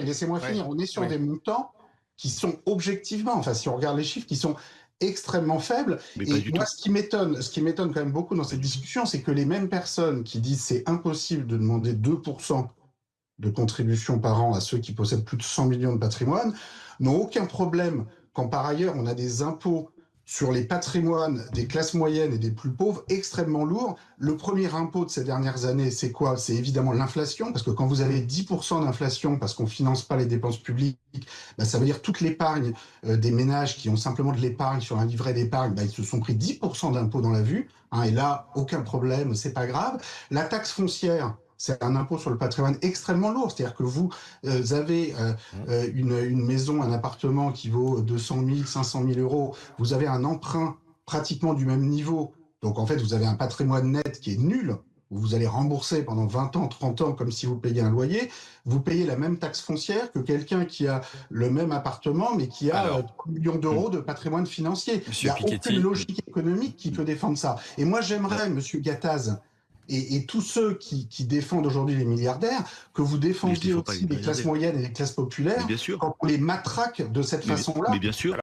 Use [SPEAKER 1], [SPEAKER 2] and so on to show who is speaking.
[SPEAKER 1] laissez-moi
[SPEAKER 2] Ouais,
[SPEAKER 1] finir. On est sur
[SPEAKER 2] ouais.
[SPEAKER 1] des montants qui sont objectivement, enfin, si on regarde les chiffres, qui sont extrêmement faibles.
[SPEAKER 2] Mais pas
[SPEAKER 1] Et
[SPEAKER 2] du
[SPEAKER 1] moi,
[SPEAKER 2] tout.
[SPEAKER 1] ce qui m'étonne quand même beaucoup dans
[SPEAKER 2] Pas
[SPEAKER 1] cette
[SPEAKER 2] du tout.
[SPEAKER 1] discussion, c'est que les mêmes personnes qui disent c'est impossible de demander 2% de contribution par an à ceux qui possèdent plus de 100 millions de patrimoine n'ont aucun problème quand par ailleurs on a des impôts sur les patrimoines des classes moyennes et des plus pauvres extrêmement lourds. Le premier impôt de ces dernières années, c'est quoi? C'est évidemment l'inflation, parce que quand vous avez 10% d'inflation, parce qu'on ne finance pas les dépenses publiques, bah, ça veut dire toute l'épargne des ménages qui ont simplement de l'épargne sur un livret d'épargne, bah, ils se sont pris 10% d'impôts dans la vue, hein, et là, aucun problème, c'est pas grave. La taxe foncière, c'est un impôt sur le patrimoine extrêmement lourd. C'est-à-dire que vous avez
[SPEAKER 2] Mmh.
[SPEAKER 1] une maison, un appartement qui vaut 200 000, 500 000 euros. Vous avez un emprunt pratiquement du même niveau. Donc, en fait, vous avez un patrimoine net qui est nul, où vous allez rembourser pendant 20 ans, 30 ans, comme si vous payiez un loyer. Vous payez la même taxe foncière que quelqu'un qui a le même appartement, mais qui a
[SPEAKER 2] Alors,
[SPEAKER 1] 3 millions
[SPEAKER 2] mmh,
[SPEAKER 1] d'euros de patrimoine financier. Il
[SPEAKER 2] monsieur
[SPEAKER 1] n'y a aucune
[SPEAKER 2] Piketty,
[SPEAKER 1] logique économique qui
[SPEAKER 2] mmh,
[SPEAKER 1] peut défendre ça. Et moi,
[SPEAKER 2] là,
[SPEAKER 1] j'aimerais, Monsieur Gattaz, et tous ceux qui défendent aujourd'hui les milliardaires, que vous
[SPEAKER 2] mais je
[SPEAKER 1] défendiez
[SPEAKER 2] défends pas
[SPEAKER 1] aussi
[SPEAKER 2] les
[SPEAKER 1] les classes
[SPEAKER 2] milliardaires.
[SPEAKER 1] moyennes et les classes
[SPEAKER 2] Mais
[SPEAKER 1] populaires
[SPEAKER 2] bien sûr,
[SPEAKER 1] quand on les matraque de cette
[SPEAKER 2] mais
[SPEAKER 1] façon-là.
[SPEAKER 2] bien sûr.